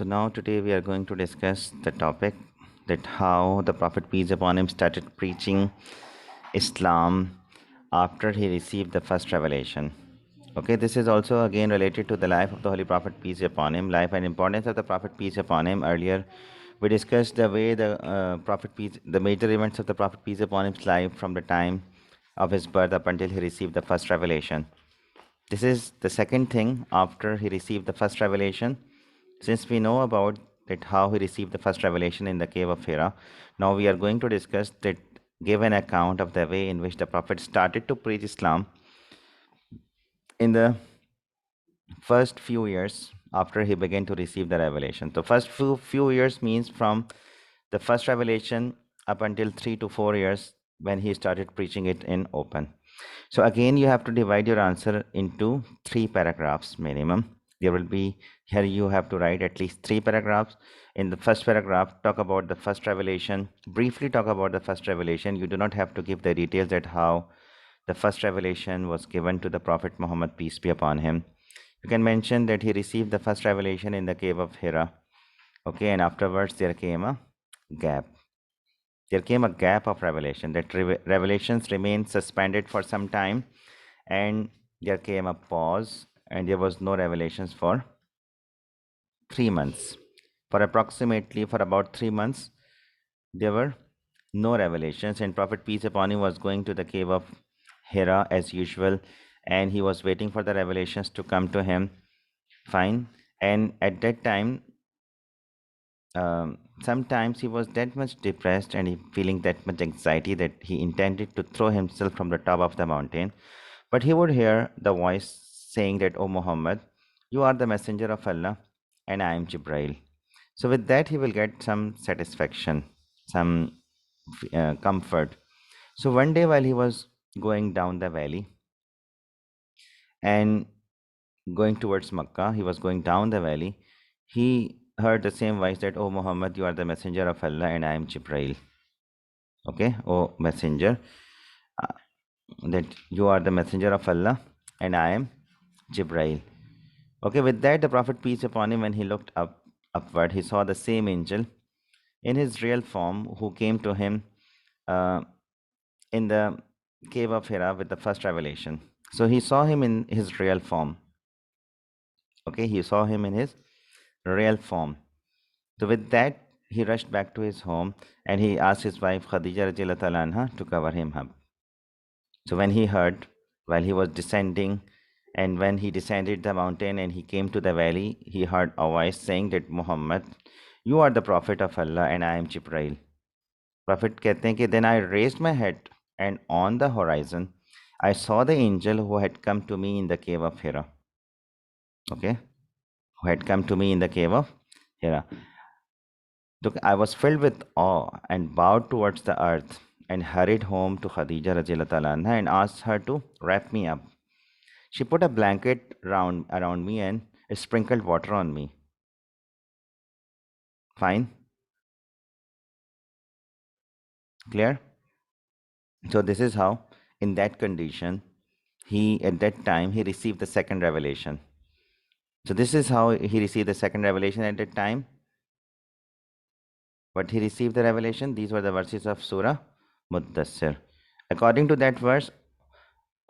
So now today we are going to discuss the topic that how the Prophet peace upon him started preaching Islam after he received the first revelation. Okay, this is also again related to the life of the Holy Prophet peace upon him, life and importance of the Prophet peace upon him. Earlier, we discussed the way the major events of the Prophet peace upon him's life from the time of his birth up until he received the first revelation. This is the second thing after he received the first revelation. Since we know about that how he received the first revelation in the cave of Hira, now we are going to discuss that give an account of the way in which the Prophet started to preach Islam in the first few years after he began to receive the revelation. The first few years means from the first revelation up until 3 to 4 years when he started preaching it in open. So again, you have to divide your answer into 3 paragraphs minimum. There will be here you have to write at least 3 paragraphs. In the first paragraph, talk about the first revelation. Briefly talk about the first revelation. You do not have to give the details at how the first revelation was given to the Prophet Muhammad, peace be upon him. You can mention that he received the first revelation in the cave of Hira. Okay, and afterwards there came a gap. There came a gap of revelation, that revelations remained suspended for some time, and there came a pause, and there was no revelations for 3 months. For about 3 months, there were no revelations, and Prophet peace upon him was going to the cave of Hira as usual, and he was waiting for the revelations to come to him. Fine. And at that time, sometimes he was that much depressed and he feeling that much anxiety that he intended to throw himself from the top of the mountain. But he would hear the voice saying that, "O Muhammad, you are the messenger of Allah, and I am Jibrail." So with that, he will get some satisfaction, some comfort. So one day, while he was going down the valley and going towards Makkah, he was going down the valley. He heard the same voice that, "O Muhammad, you are the messenger of Allah, and I am Jibrail." Okay, "O messenger, uh, that you are the messenger of Allah, and I am Jibrail." Okay, with that, the Prophet peace upon him, when he looked upward, he saw the same angel in his real form who came to him uh, in the cave of Hira with the first revelation. So he saw him in his real form. Okay, he saw him in his real form. So with that, he rushed back to his home and he asked his wife Khadija radiallahu ta'ala anha to cover him up. So when he heard, while he was descending, and when he descended the mountain and he came to the valley, he heard a voice saying that, "Muhammad, you are the prophet of Allah, and I am Jibrail." Prophet कहते हैं कि then I raised my head, and on the horizon I saw the angel who had come to me in the cave of Hira. Okay, who had come to me in the cave of Hira. Look, I was filled with awe and bowed towards the earth and hurried home to Khadija radiallahu ta'ala anha and asked her to wrap me up. She put a blanket around me and sprinkled water on me. Fine? Clear? So this is how, in that condition, at that time, he received the second revelation. So this is how he received the second revelation at that time. But he received the revelation. These were the verses of Surah Muddassir. According to that verse,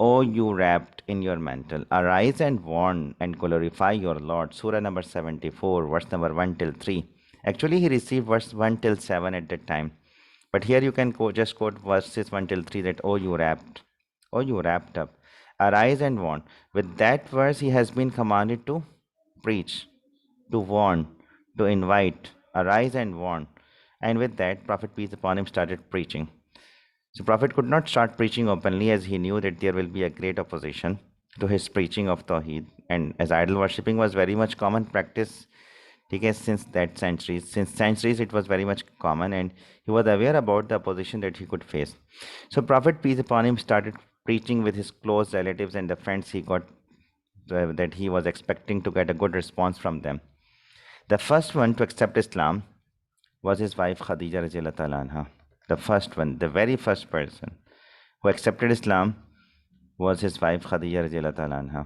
"O you wrapped in your mantle, arise and warn and glorify your Lord." Surah number 74, verse number 1 till 3. Actually, he received verse 1 till 7 at that time. But here you can just quote verses 1 till 3 that, "Oh, you wrapped up. Arise and warn." With that verse, he has been commanded to preach, to warn, to invite. Arise and warn. And with that, Prophet peace upon him started preaching. So Prophet could not start preaching openly as he knew that there will be a great opposition to his preaching of Tawheed. And as idol worshipping was very much common practice, since centuries it was very much common, and he was aware about the opposition that he could face. So Prophet peace upon him started preaching with his close relatives and the friends he got, that he was expecting to get a good response from them. The first one to accept Islam was his wife Khadija radiallahu ta'ala anha. The first one, the very first person who accepted Islam was his wife Khadija radiallahu ta'ala anha.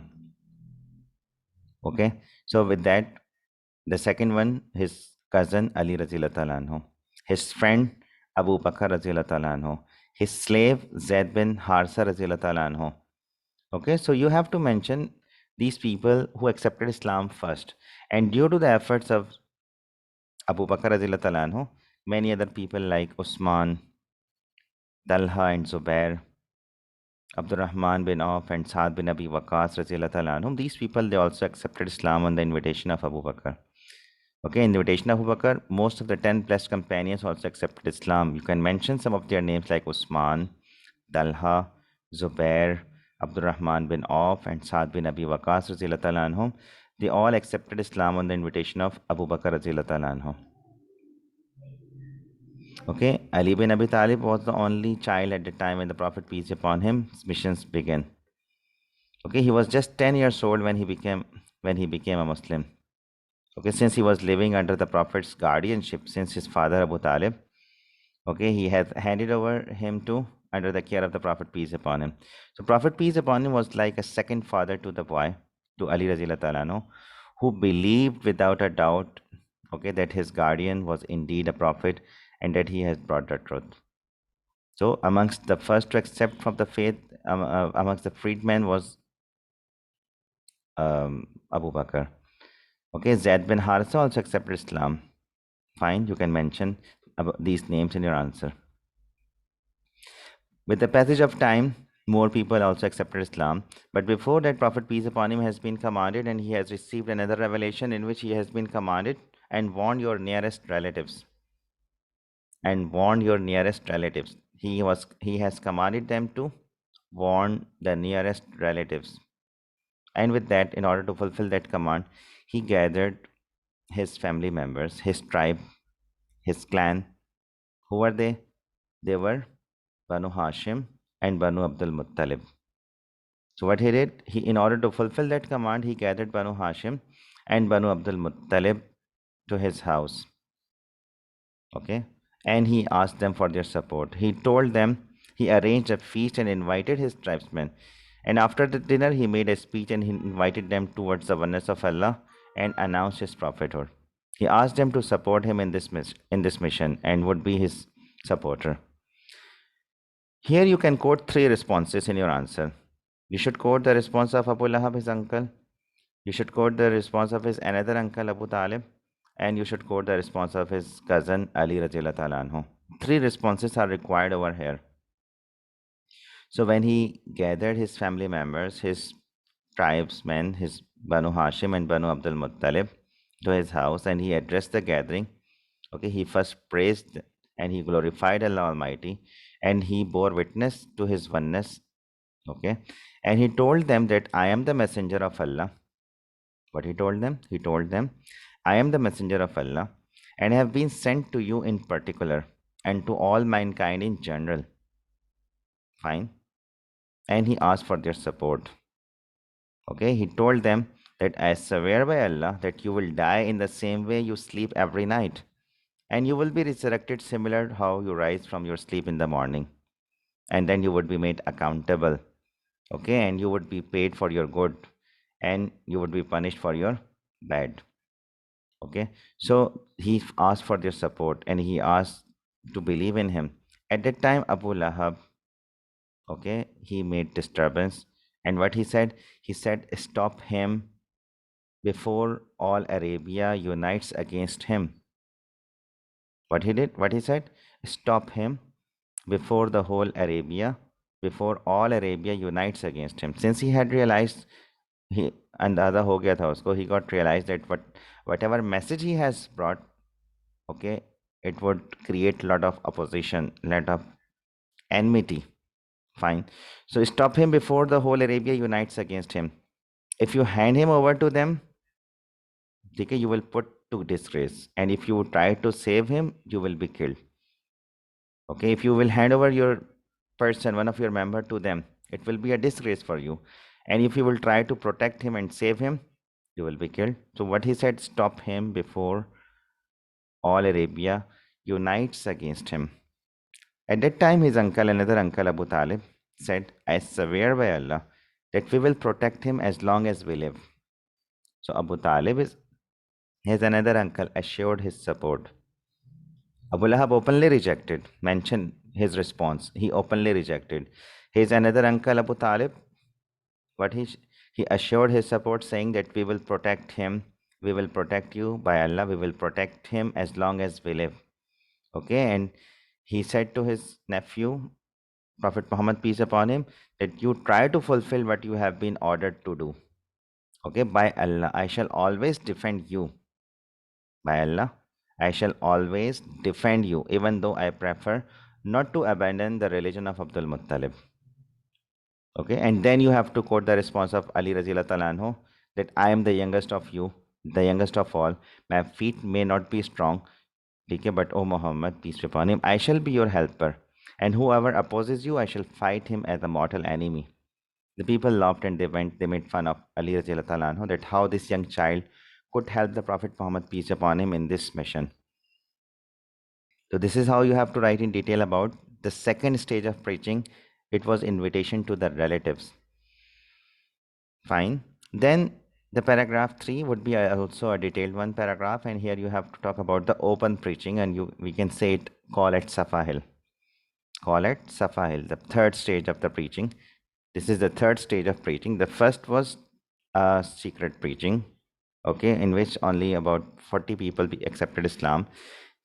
Okay, so with that, The second one, his cousin Ali Radhiyallahu ta'ala anhu. His friend Abu Bakr Radhiyallahu ta'ala anhu. His slave Zaid bin Harsa Radhiyallahu ta'ala anhu. Okay, so you have to mention these people who accepted Islam first. And due to the efforts of Abu Bakr Radhiyallahu ta'ala anhu, many other people like Usman, Talha and Zubair, Abdurrahman bin Auf and Saad bin Abi Waqas Radhiyallahu ta'ala anhum, these people, they also accepted Islam on the invitation of Abu Bakr. Okay, in the invitation of Abu Bakr, most of the 10 blessed companions also accepted Islam. You can mention some of their names like Usman, Talha, Zubair, Abdurrahman bin Auf, and Saad bin Abi Waqas Radhiyallahu ta'ala anhum. They all accepted Islam on the invitation of Abu Bakr Radhiyallahu ta'ala anhu. Okay, Ali bin Abi Talib was the only child at the time when the Prophet, peace be upon him, his missions began. Okay, he was just 10 years old when he became a Muslim. Okay, since he was living under the Prophet's guardianship, since his father Abu Talib, okay, he had handed over him to under the care of the Prophet, peace upon him. So Prophet, peace upon him, was like a second father to the boy, to Ali Radhiyallahu ta'ala anhu, who believed without a doubt, okay, that his guardian was indeed a prophet and that he has brought the truth. So amongst the first to accept from the faith, amongst the freedmen was Abu Bakr. Okay, Zaid bin Harisa also accepted Islam. Fine, you can mention these names in your answer. With the passage of time, more people also accepted Islam. But before that, Prophet, peace upon him, has been commanded, and he has received another revelation in which he has been commanded and warned your nearest relatives. And warned your nearest relatives. He has commanded them to warn the nearest relatives. And with that, in order to fulfill that command, he gathered his family members, his tribe, his clan. Who were they? They were Banu Hashim and Banu Abdul Muttalib. So what he did, in order to fulfill that command, he gathered Banu Hashim and Banu Abdul Muttalib to his house. Okay, and he asked them for their support. He told them, he arranged a feast and invited his tribesmen. And after the dinner, he made a speech and he invited them towards the oneness of Allah and announced his prophethood. He asked them to support him in this mission and would be his supporter. Here you can quote 3 responses in your answer. You should quote the response of Abu Lahab, his uncle. You should quote the response of his another uncle, Abu Talib. And you should quote the response of his cousin, Ali Radhiyallahu ta'ala anhu. 3 responses are required over here. So when he gathered his family members, his tribesmen, his Banu Hashim and Banu Abdul Muttalib to his house, and he addressed the gathering, okay, he first praised and he glorified Allah Almighty, and he bore witness to his oneness, okay, and he told them that I am the messenger of Allah. What he told them? He told them, I am the messenger of Allah and have been sent to you in particular and to all mankind in general. Fine. And he asked for their support. Okay, he told them that I swear by Allah that you will die in the same way you sleep every night, and you will be resurrected similar how you rise from your sleep in the morning, and then you would be made accountable. Okay, and you would be paid for your good and you would be punished for your bad. Okay, so he asked for their support and he asked to believe in him. At that time, Abu Lahab, okay, he made disturbance, and what he said, stop him before all Arabia unites against him. What he did, what he said, stop him before the whole Arabia, before all Arabia unites against him. Since he had realized, he अंदाजा हो गया था उसको, he got realized that whatever message he has brought, okay, it would create a lot of opposition, lot of enmity. Fine. So stop him before the whole Arabia unites against him. If you hand him over to them, okay, you will put to disgrace. And if you try to save him, you will be killed. Okay, if you will hand over your person, one of your member to them, it will be a disgrace for you. And if you will try to protect him and save him, you will be killed. So what he said, stop him before all Arabia unites against him. At that time, his uncle, another uncle, Abu Talib, said, I swear by Allah that we will protect him as long as we live. So Abu Talib is His another uncle assured his support. Abu Lahab openly rejected. Mention his response. He openly rejected. His another uncle Abu Talib, but he assured his support, saying that we will protect him. We will protect you by Allah. We will protect him as long as we live. Okay, and he said to his nephew, Prophet Muhammad, peace upon him, that you try to fulfill what you have been ordered to do. Okay, by Allah, I shall always defend you. By Allah, I shall always defend you, even though I prefer not to abandon the religion of Abdul Muttalib. Okay, and then you have to quote the response of Ali Razila Talanho, that I am the youngest of you, the youngest of all. My feet may not be strong, okay, but O Muhammad, peace be upon him, I shall be your helper. And whoever opposes you, I shall fight him as a mortal enemy. The people laughed and they made fun of Ali Razila Talanho, that how this young child could help the Prophet Muhammad, peace upon him, in this mission. So this is how you have to write in detail about the second stage of preaching. It was invitation to the relatives. Fine. Then the paragraph 3 would be also a detailed one paragraph, and here you have to talk about the open preaching, and we can say it, call it Safahil. Call it Safahil, the third stage of the preaching. This is the third stage of preaching. The first was secret preaching, okay, in which only about 40 people accepted Islam.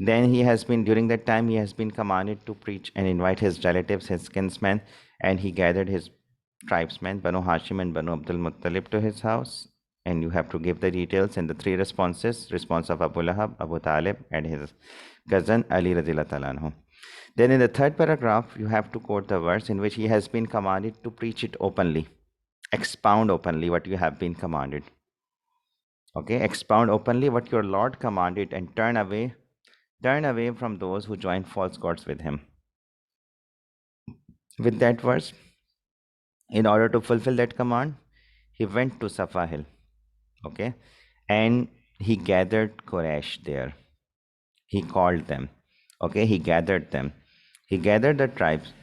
Then he has been, during that time, he has been commanded to preach and invite his relatives, his kinsmen, and he gathered his tribesmen, Banu Hashim and Banu Abdul Muttalib, to his house. And you have to give the details and the three responses: response of Abu Lahab, Abu Talib, and his cousin Ali Radhiyallahu Ta'ala anhu. Then in the third paragraph, you have to quote the verse in which he has been commanded to preach it openly, expound openly what you have been commanded. Okay, expound openly what your Lord commanded, and turn away from those who join false gods with him. With that verse, in order to fulfill that command, he went to Safa hill, okay, and he gathered Quraysh there. He called them, okay, he gathered them, he gathered the tribes,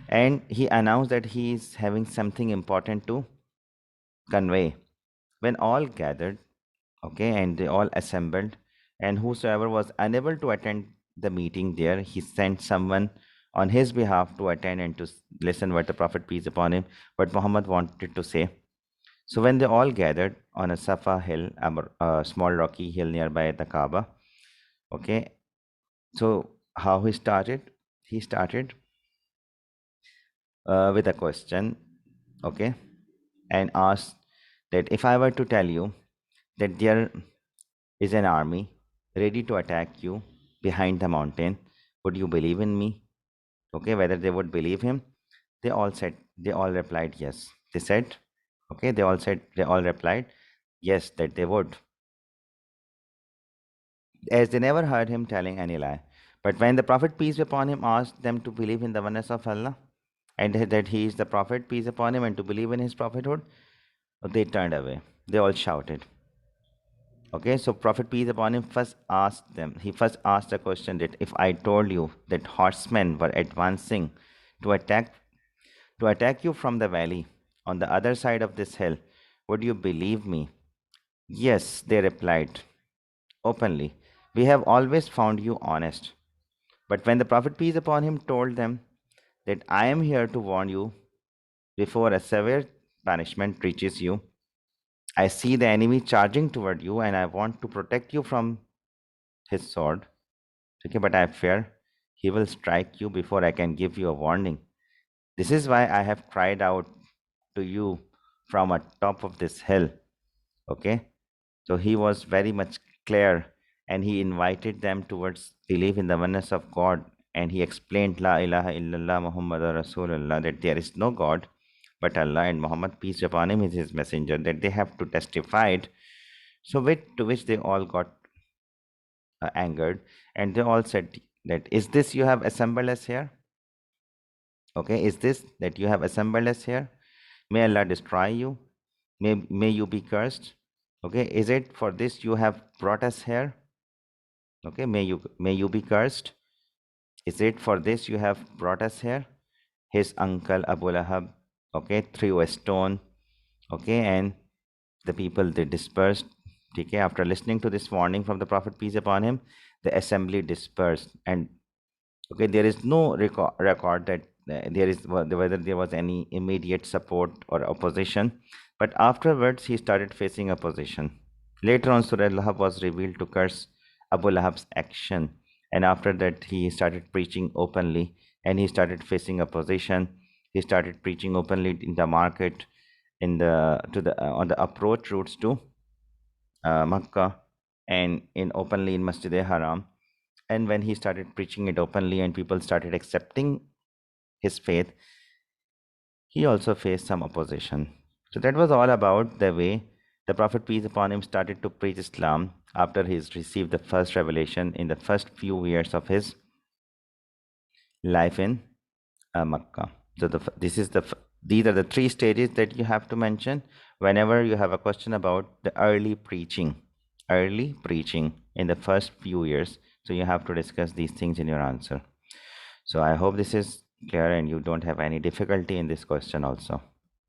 and he announced that he is having something important to convey. When all gathered, okay, and they all assembled, and whosoever was unable to attend the meeting there, he sent someone on his behalf to attend and to listen what the Prophet, peace upon him, what Muhammad wanted to say. So when they all gathered on a Safa hill, a small rocky hill nearby the Kaaba, okay, so how he started? He started with a question, okay, and asked that if I were to tell you that there is an army ready to attack you behind the mountain, would you believe in me? Okay, whether they would believe him? They all replied yes. They said, okay, they all replied yes, that they would, as they never heard him telling any lie. But when the Prophet, peace be upon him, asked them to believe in the oneness of Allah and that he is the Prophet, peace upon him, and to believe in his prophethood, they turned away. They all shouted. Okay, so Prophet, peace upon him, he first asked a question, that if I told you that horsemen were advancing to attack you from the valley on the other side of this hill, would you believe me? Yes, they replied openly. We have always found you honest. But when the Prophet, peace upon him, told them that I am here to warn you before a severe punishment reaches you, I see the enemy charging toward you, and I want to protect you from his sword. Okay, but I fear he will strike you before I can give you a warning. This is why I have cried out to you from a top of this hill. Okay, so he was very much clear, and he invited them towards belief in the oneness of God, and he explained La ilaha illallah Muhammad Rasulullah, that there is no God but Allah, and Muhammad, peace be upon him, is his messenger, that they have to testify it. So to which they all got angered, and they all said that, is this you have assembled us here? Okay, is this that you have assembled us here? May Allah destroy you. May you be cursed. Okay, is it for this you have brought us here? Okay, may you be cursed. Is it for this you have brought us here? His uncle Abu Lahab, okay, threw a stone, okay, and the people, they dispersed. Okay, after listening to this warning from the Prophet peace upon him, the assembly dispersed. And okay, there is no record that there is whether there was any immediate support or opposition, but afterwards he started facing opposition. Later on, Surah Lahab was revealed to curse Abu Lahab's action, and after that he started preaching openly, and he started facing opposition. He started preaching openly in the market, in the to the on the approach routes to Makkah, and in openly in Masjid Haram. And when he started preaching it openly and people started accepting his faith, he also faced some opposition. So that was all about the way the Prophet peace upon him started to preach Islam after he's received the first revelation in the first few years of his life in Makkah. So this is these are the three stages that you have to mention whenever you have a question about the early preaching in the first few years. So you have to discuss these things in your answer. So I hope this is clear and you don't have any difficulty in this question also.